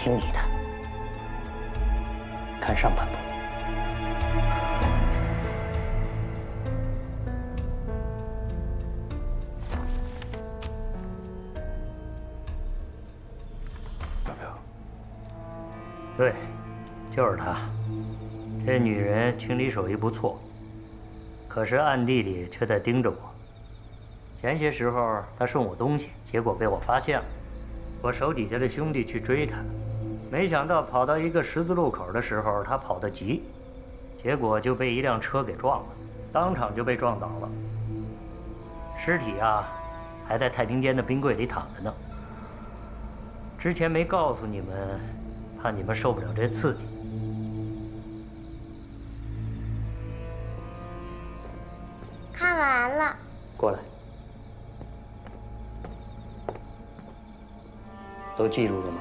听你的。看上半部。表表。对，就是她。这女人清理手艺不错，可是暗地里却在盯着我。前些时候她送我东西，结果被我发现了。我手底下的兄弟去追她，没想到跑到一个十字路口的时候，她跑得急，结果就被一辆车给撞了，当场就被撞倒了。尸体啊，还在太平间的冰柜里躺着呢。之前没告诉你们，怕你们受不了这刺激。看完了。过来。都记住了吗？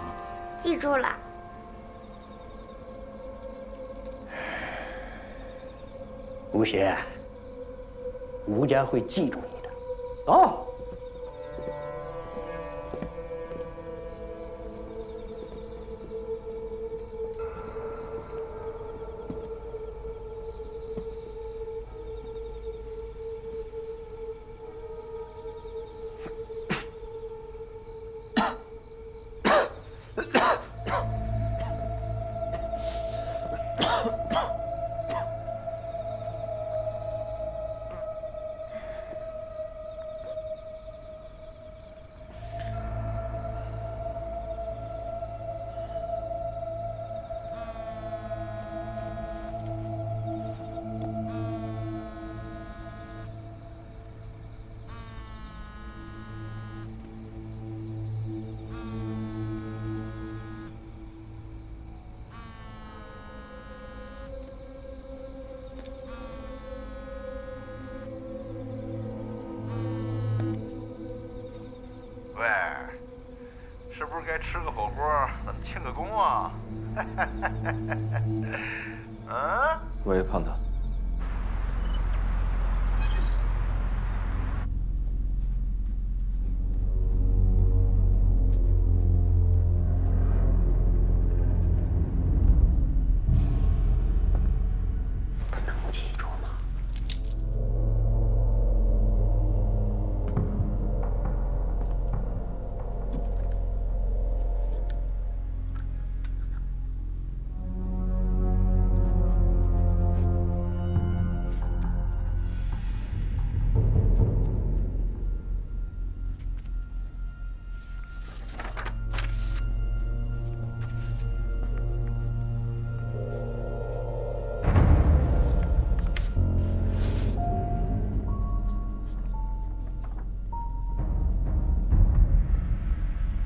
记住了。吴邪，吴家会记住你的。走。喂，是不是该吃个火锅，咱们庆个功啊？嗯？喂，胖子。不能记住吗？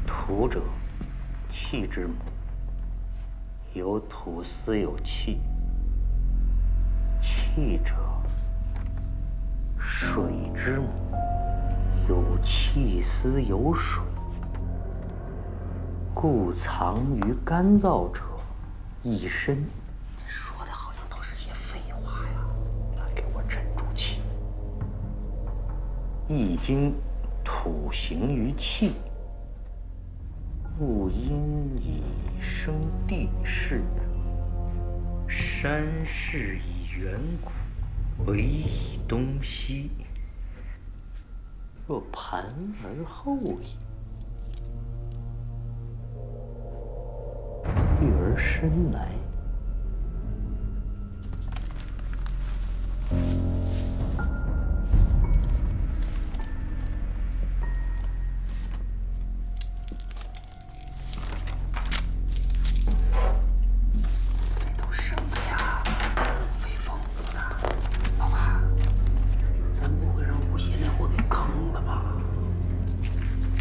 土者，气之母。有土司有气。气者，水之母。有气司有水。故藏于干燥者，益身。说的好像都是些废话呀！给我沉住气。易经，土行于气。物因以生地势，山势以远古，为以东西。若盘而后也，虑而深来。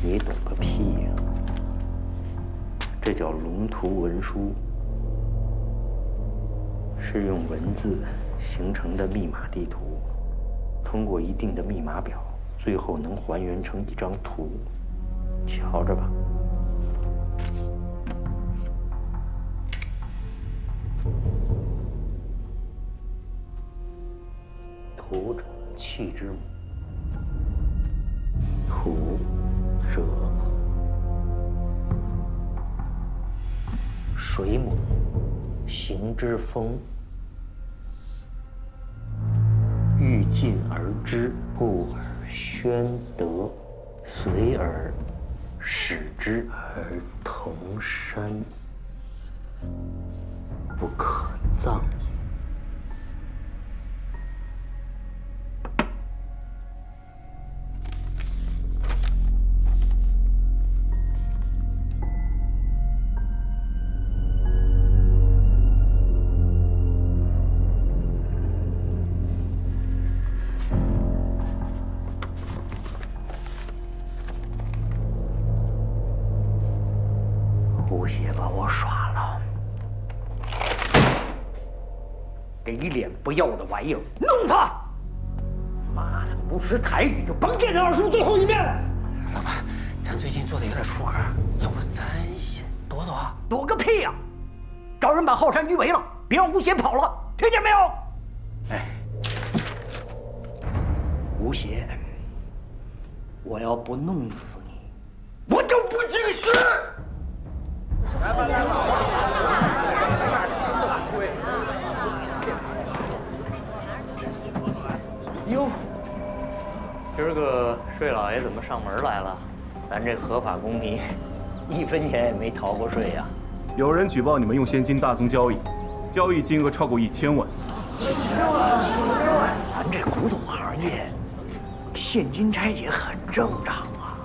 你懂个屁呀！这叫龙图文书，是用文字形成的密码地图，通过一定的密码表，最后能还原成一张图。瞧着吧。土者，气之母。土者，水母，行之风。欲进而之，故而宣德，随而使之而同山，不可葬也。吴邪把我耍了，给脸不要的玩意儿，弄他！妈的，不识抬举就甭见他二叔最后一面了。老板，咱最近做的有点出格，要不咱先躲躲？躲个屁呀！找人把浩山拘围了，别让吴邪跑了，听见没有？哎，吴邪，我要不弄死你，我就不继续。哟，今儿个税老爷怎么上门来了？咱这合法公民，1分钱也没逃过税呀。有人举报你们用现金大宗交易，交易金额超过1000万。咱这古董行业，现金拆解很正常啊，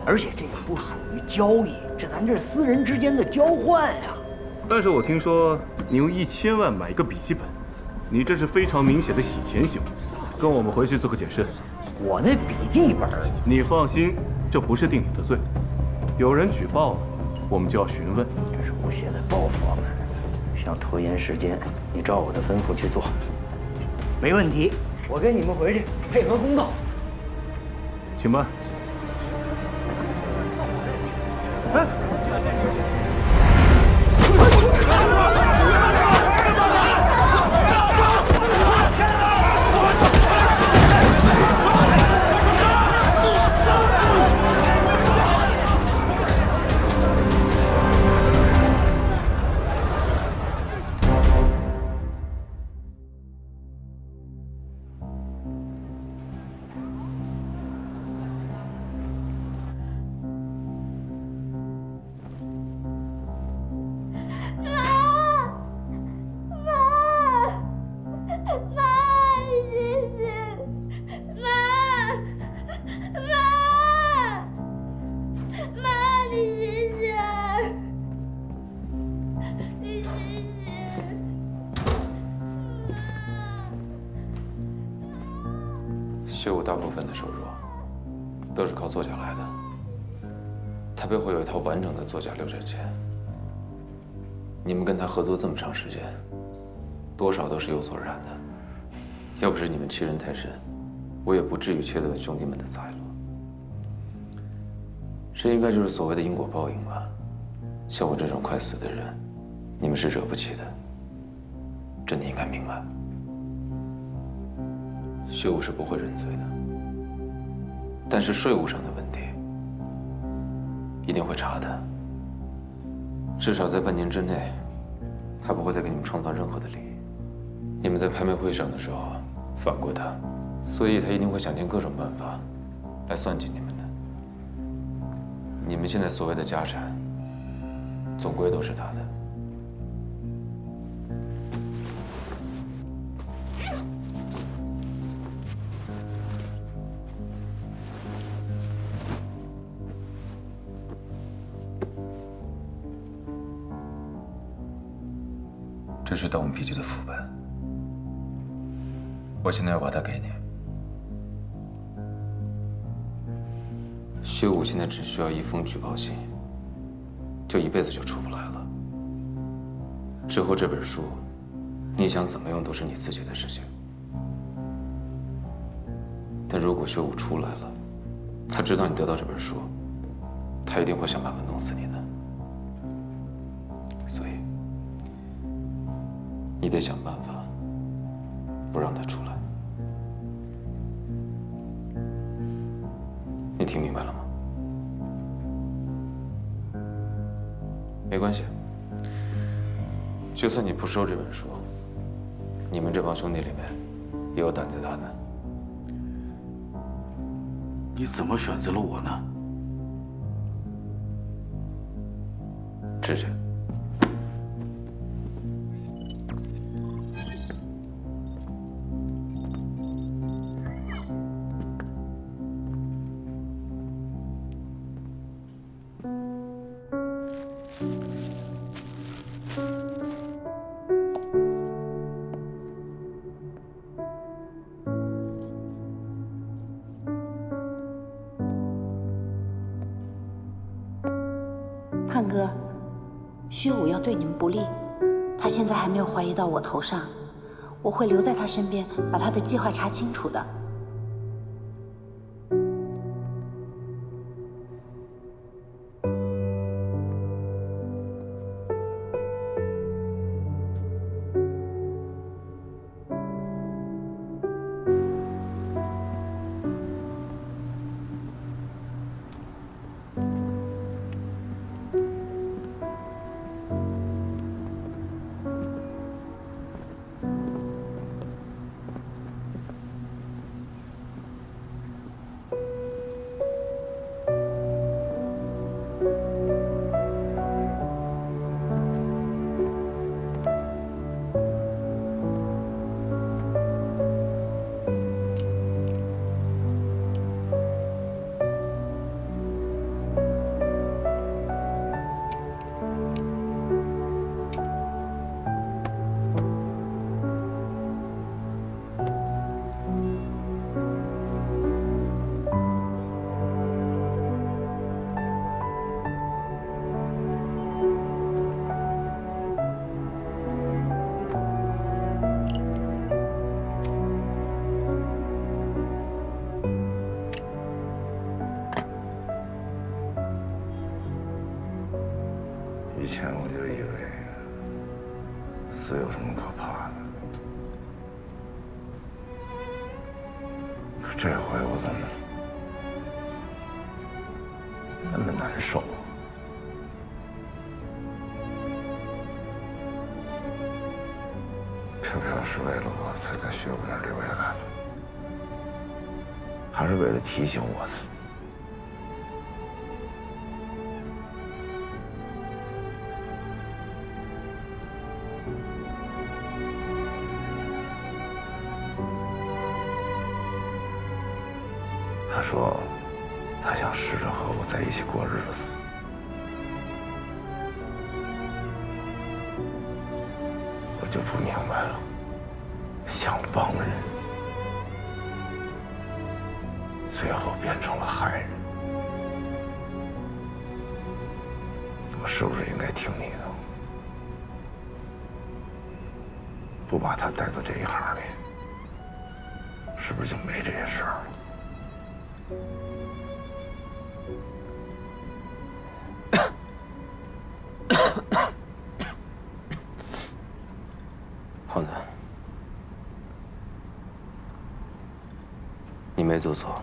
而且这也不属于交易，咱这私人之间的交换呀。但是我听说你用1000万买一个笔记本，你这是非常明显的洗钱行为，跟我们回去做个解释。我那笔记本，你放心，这不是定你的罪。有人举报了，我们就要询问。这是吴邪在报复我们，想拖延时间，你照我的吩咐去做，没问题。我跟你们回去配合公道。请慢。哎。薛武大部分的收入都是靠作假来的，他背后有一套完整的作假流水线。你们跟他合作这么长时间，多少都是有所染的。要不是你们欺人太甚，我也不至于切断兄弟们的财路。这应该就是所谓的因果报应吧？像我这种快死的人，你们是惹不起的，这你应该明白。薛武是不会认罪的，但是税务上的问题一定会查的。至少在半年之内，他不会再给你们创造任何的利益。你们在拍卖会上的时候反过他，所以他一定会想尽各种办法来算计你们的。你们现在所谓的家产，总归都是他的。这是盗墓笔记的副本，我现在要把它给你。薛武现在只需要一封举报信，就一辈子就出不来了。之后这本书，你想怎么用都是你自己的事情。但如果薛武出来了，他知道你得到这本书，他一定会想办法弄死你的。所以，你得想办法不让他出来。你听明白了吗？没关系，就算你不收这本书，你们这帮兄弟里面也有胆子大的。你怎么选择了我呢？志志。 胖哥，薛武要对你们不利，他现在还没有怀疑到我头上，我会留在他身边，把他的计划查清楚的。以前我就以为死有什么可怕的，可这回我怎么那么难受啊？飘飘是为了我才在学武那儿留下来的，还是为了提醒我死？ 他说，他想试着和我在一起过日子。我就不明白了，想帮人，最后变成了害人。我是不是应该听你的，不把他带到这一行里，是不是就没这些事儿了？ 胖子，你没做错，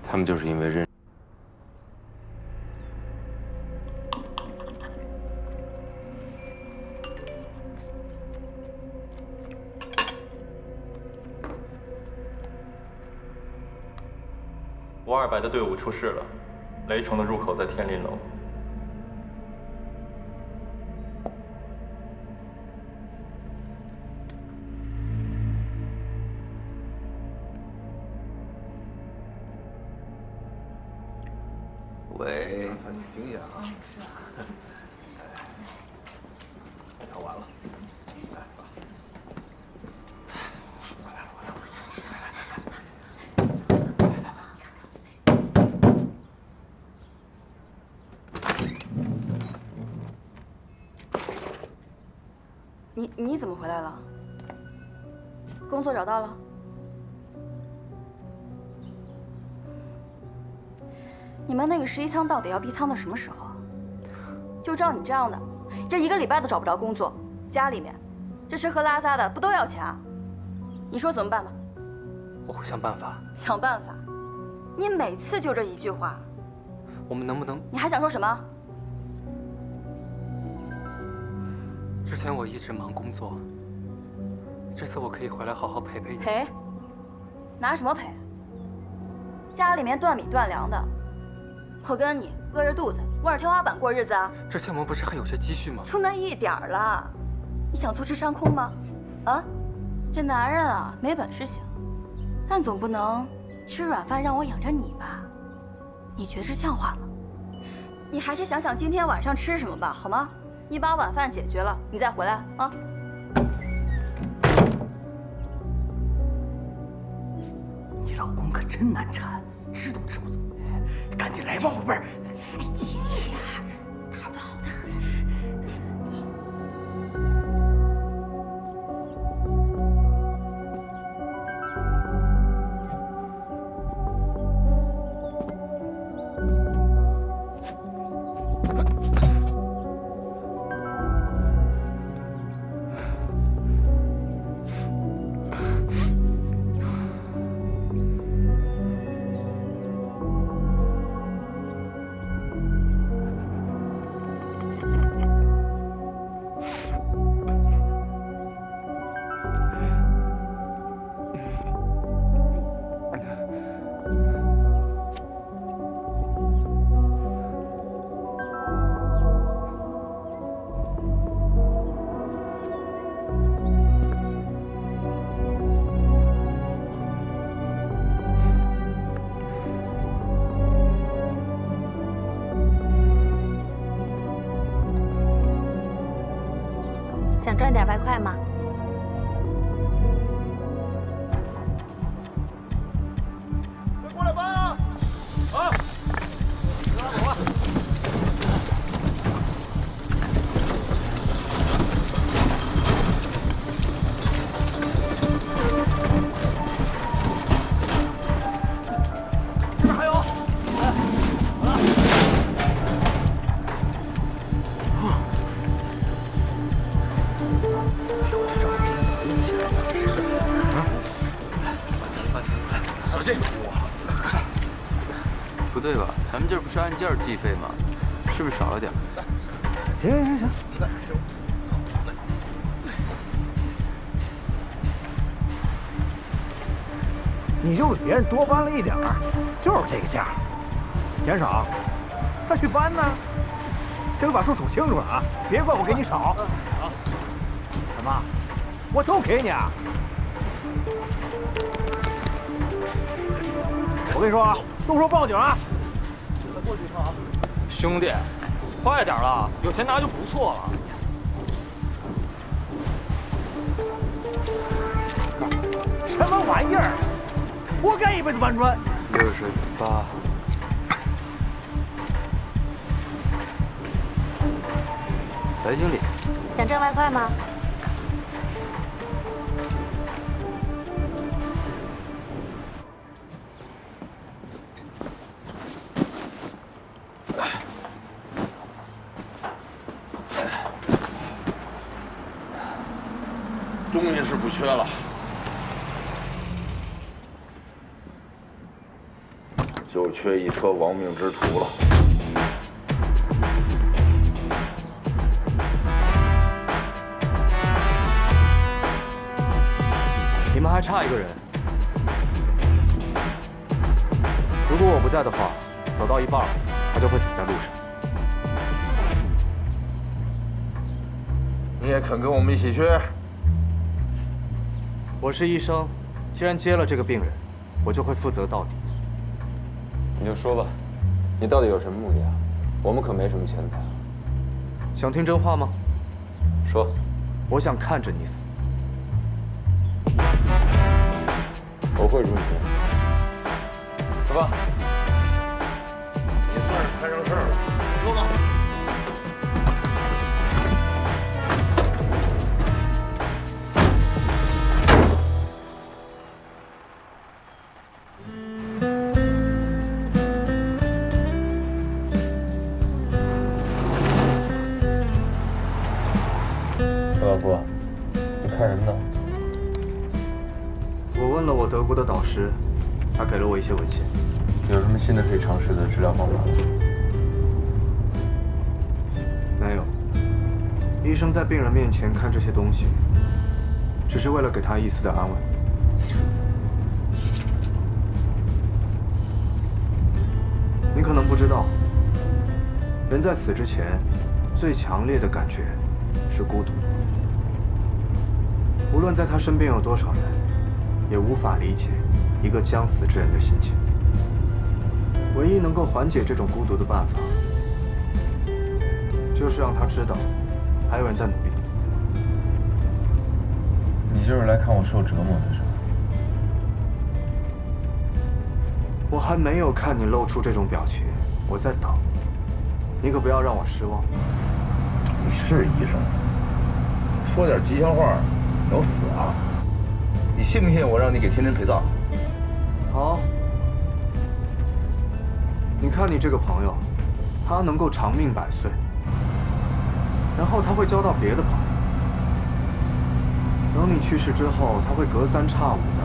他们就是因为认。 528的队伍出事了，雷城的入口在天林楼。喂。三井惊险啊！是啊。聊完了。 你怎么回来了？工作找到了？你们那个11仓到底要逼仓到什么时候？就照你这样的，这1个礼拜都找不着工作，家里面这吃喝拉撒的不都要钱啊？你说怎么办吧？我会想办法。想办法？你每次就这一句话。我们能不能？你还想说什么？之前我一直忙工作，这次我可以回来好好陪陪你。陪？拿什么陪？家里面断米断粮的，我跟你饿着肚子望着天花板过日子啊？之前我们不是还有些积蓄吗？就那一点儿了，你想坐吃山空吗？啊？这男人啊，没本事行，但总不能吃软饭让我养着你吧？你觉得这像话吗？你还是想想今天晚上吃什么吧，好吗？你把晚饭解决了，你再回来啊。你老公可真难缠，知懂知不懂？赶紧来吧，宝贝儿。哎，轻一点，他耳朵好得很。想赚点外快吗？快过来搬啊！啊！走吧，走吧。这边还有。好了。小心！不对吧？咱们这不是按件计费吗？是不是少了点？行行行。你就比别人多搬了一点儿，就是这个价。嫌少，再去搬呢。这回把数数清楚了啊！别怪我给你少。好。怎么？我都给你啊！我跟你说啊，动手报警啊！再过去一趟啊！兄弟，快点了，有钱拿就不错了。什么玩意儿？活该一辈子搬砖。68。白经理，想挣外快吗？东西是不缺了，就缺一车亡命之徒了。你们还差一个人。如果我不在的话，走到一半，他就会死在路上。你也肯跟我们一起去？我是医生，既然接了这个病人，我就会负责到底。你就说吧，你到底有什么目的啊？我们可没什么钱财。想听真话吗？说。我想看着你死。我会如你愿。走吧。你算是摊上事儿了，走吧。老夫，你看人呢？我问了我德国的导师，他给了我一些文献。有什么新的可以尝试的治疗方法吗？没有。医生在病人面前看这些东西，只是为了给他一丝的安慰。你可能不知道，人在死之前，最强烈的感觉是孤独。无论在他身边有多少人，也无法理解一个将死之人的心情。唯一能够缓解这种孤独的办法，就是让他知道，还有人在努力。你就是来看我受折磨的是吧？我还没有看你露出这种表情，我在等。你可不要让我失望。你是医生，说点吉祥话，有死啊！你信不信我让你给天真陪葬？好。你看你这个朋友，他能够长命100岁，然后他会交到别的朋友。等你去世之后，他会隔3差5的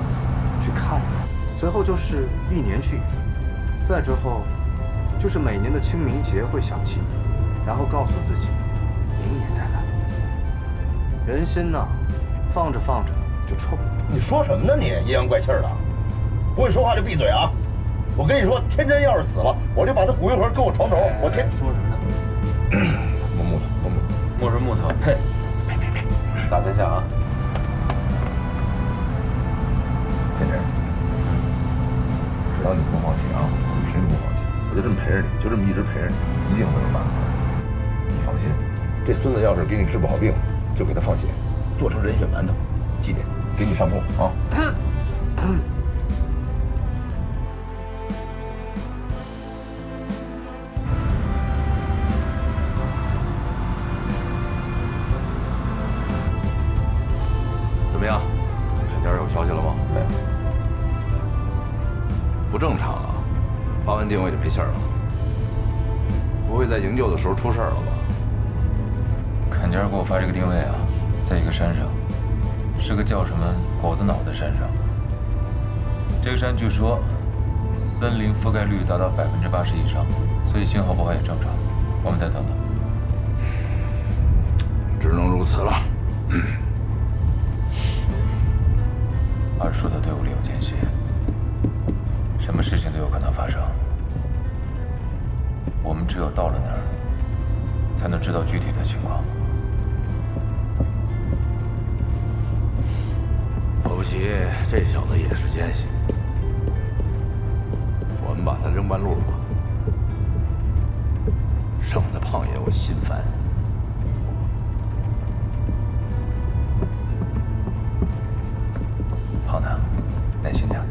去看你，随后就是1年去1次，再之后就是每年的清明节会想起你，然后告诉自己明年再来。人心呐，放着放着就臭了。你说什么呢你？阴阳怪气的，不会说话就闭嘴啊！我跟你说，天真要是死了，我就把他骨灰盒搁我床头。我天，说什么呢？木是木头。嘿，打3下啊！天真，只要你不放弃啊，我们谁都不放弃。我就这么陪着你，就这么一直陪着你，一定会有办法。你放心，这孙子要是给你治不好病，就给他放血，做成人血馒头，几点给你上供啊？怎么样？看家有消息了吗？没有。不正常啊！发完定位就没信儿了。不会在营救的时候出事儿了吧？坎家给我发这个定位啊，在一个山上，是个叫什么狗子脑的山上。这个山据说森林覆盖率达到80%以上，所以信号不好也正常。我们再等等。只能如此了。二叔的队伍里有奸细，什么事情都有可能发生。我们只有到了那儿，才能知道具体的情况。保不齐这小子也是奸细，我们把他扔半路吧。剩的胖爷我心烦。胖子，耐心点。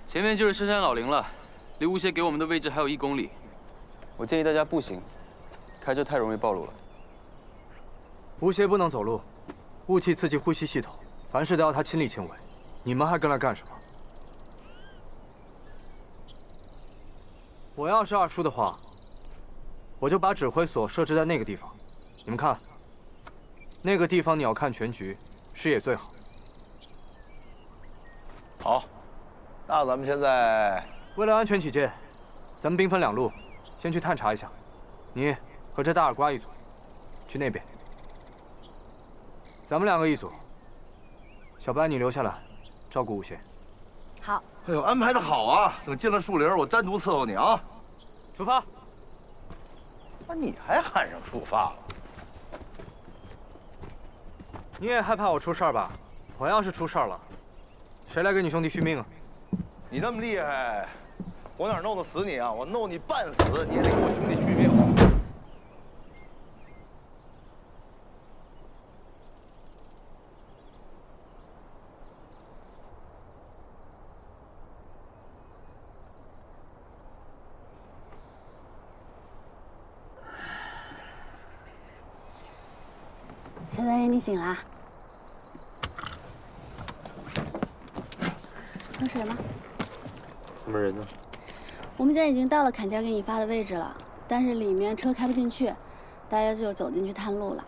前面就是深山老林了，离吴邪给我们的位置还有1公里。我建议大家步行，开车太容易暴露了。吴邪不能走路，雾气刺激呼吸系统，凡事都要他亲力亲为。你们还跟来干什么？我要是二叔的话，我就把指挥所设置在那个地方。你们看，那个地方鸟瞰全局，视野最好。好。那咱们现在为了安全起见，咱们兵分2路，先去探查一下。你和这大耳瓜一组，去那边。咱们2个一组。小白，你留下来，照顾吴邪。好。哎呦，安排的好啊！等进了树林，我单独伺候你啊。出发。那你还喊上出发了？你也害怕我出事儿吧？我要是出事儿了，谁来给你兄弟续命啊？你那么厉害，我哪弄得死你啊？我弄你半死，你也得给我兄弟续命。小三爷，你醒啦？喝水吗？他们人呢？我们现在已经到了坎家给你发的位置了，但是里面车开不进去，大家就走进去探路了。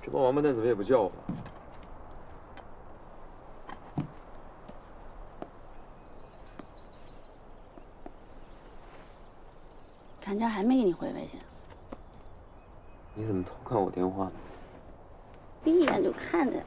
这帮王八蛋怎么也不叫我？坎家还没给你回微信？你怎么偷看我电话呢？闭眼就看着。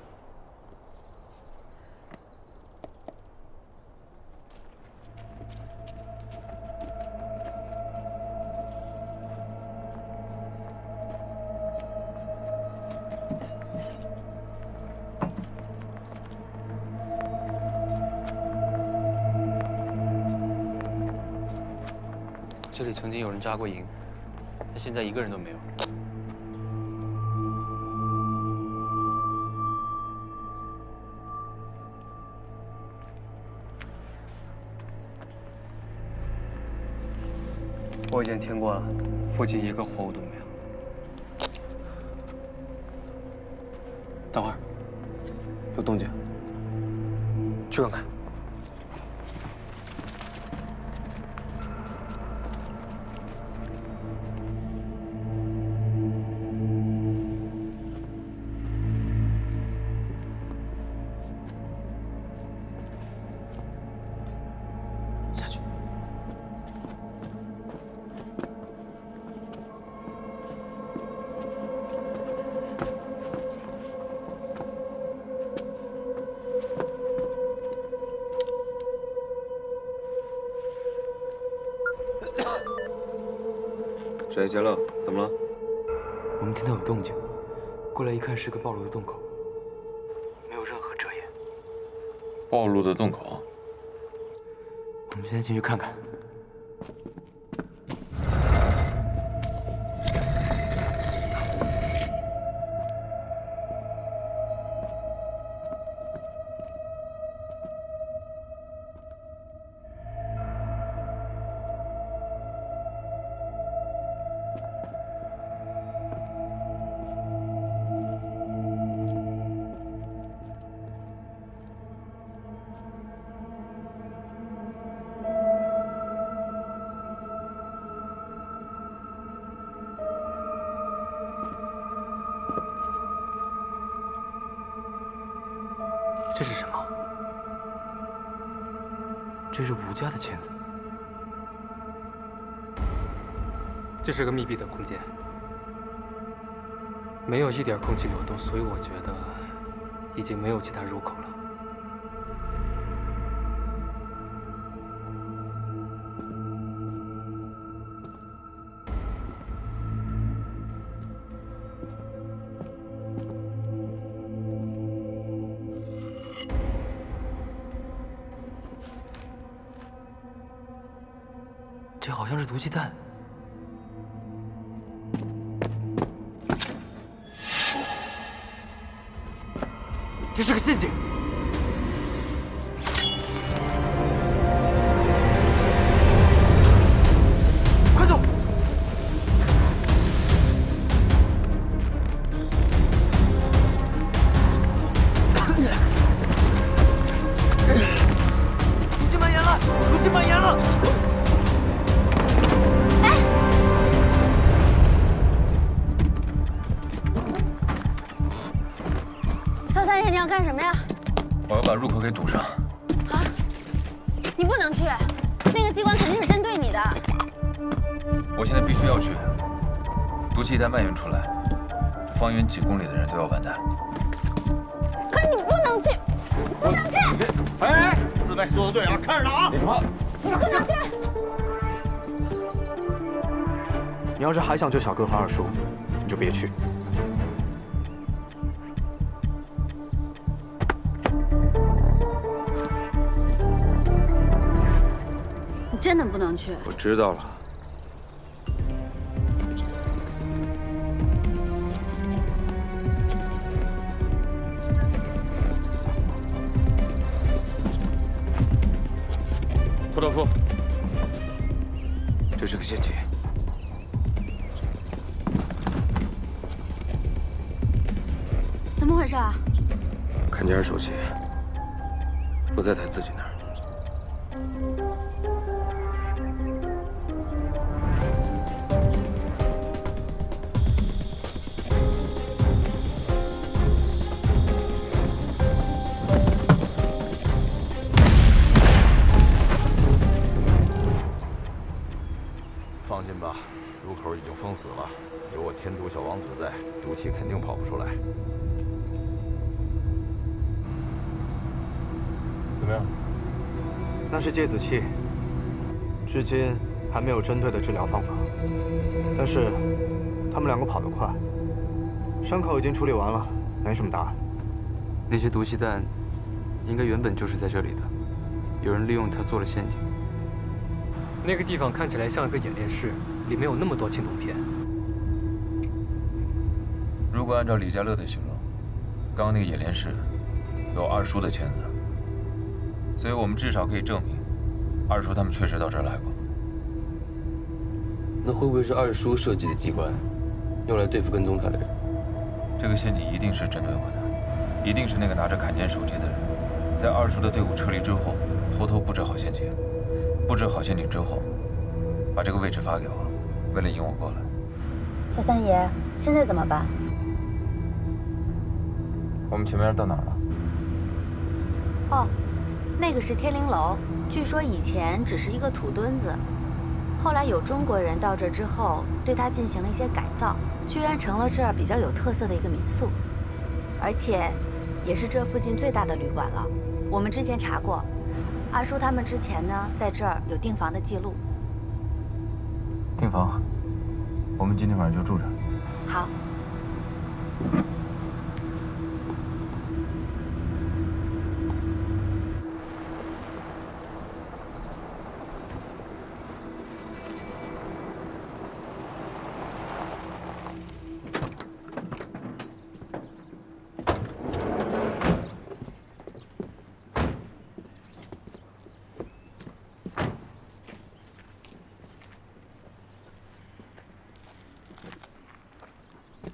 这里曾经有人扎过营，但现在一个人都没有。我已经听过了，附近一个活物都没有。等会儿，有动静，去看看。下去。谁？杰乐，怎么了？我们听到有动静，过来一看是个暴露的洞口，没有任何遮掩。暴露的洞口。我们现在进去看看。这是什么？这是吴家的签子。这是个密闭的空间，没有一点空气流动，所以我觉得已经没有其他入口了。这好像是毒气弹。这是个陷阱。快走！毒气蔓延了！毒气蔓延了！肖三爷，你要干什么呀？我要把入口给堵上。啊！你不能去，那个机关肯定是针对你的。我现在必须要去。毒气一旦蔓延出来，方圆几公里的人都要完蛋。可是你不能去，不能去！哎，自卫做得对啊，看着呢啊！别怕，你不能去！你要是还想救小哥和二叔，你就别去。你真的不能去。我知道了。胡道夫，这是个陷阱。事啊？看家人手机不在他自己那儿。放心吧，入口已经封死了，有我天毒小王子在，毒气肯定跑不出来。怎么样？那是芥子气，至今还没有针对的治疗方法。但是他们两个跑得快，伤口已经处理完了，没什么大碍。那些毒气弹，应该原本就是在这里的，有人利用它做了陷阱。那个地方看起来像一个演练室，里面有那么多青铜片。如果按照李家乐的形容，刚刚那个演练室有二叔的签字，所以我们至少可以证明，二叔他们确实到这儿来过。那会不会是二叔设计的机关，用来对付跟踪他的人？这个陷阱一定是针对我的，一定是那个拿着砍剑手机的人，在二叔的队伍撤离之后，偷偷布置好陷阱。布置好陷阱之后，把这个位置发给我，为了引我过来。小三爷，现在怎么办？我们前面到哪儿了？哦，那个是天灵楼，据说以前只是一个土墩子，后来有中国人到这之后，对它进行了一些改造，居然成了这儿比较有特色的一个民宿，而且也是这附近最大的旅馆了。我们之前查过。二叔他们之前呢，在这儿有订房的记录。订房，我们今天晚上就住这儿。好。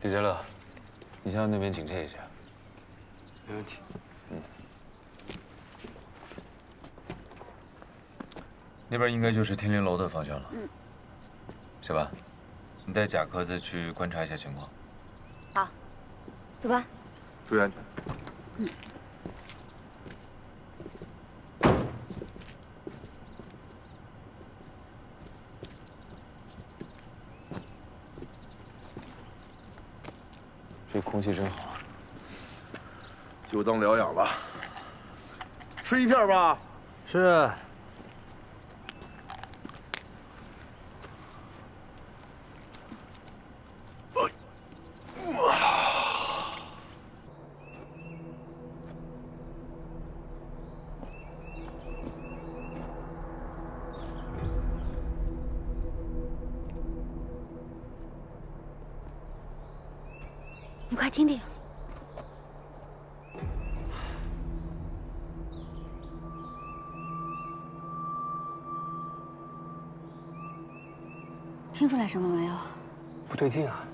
李哲乐，你先到那边警戒一下。没问题。那边应该就是天灵楼的方向了。小白，你带贾壳子去观察一下情况。好，走吧。注意安全。嗯。这空气真好，就当疗养了。吃一片吧。是。 你快听听，听出来什么没有？不对劲啊！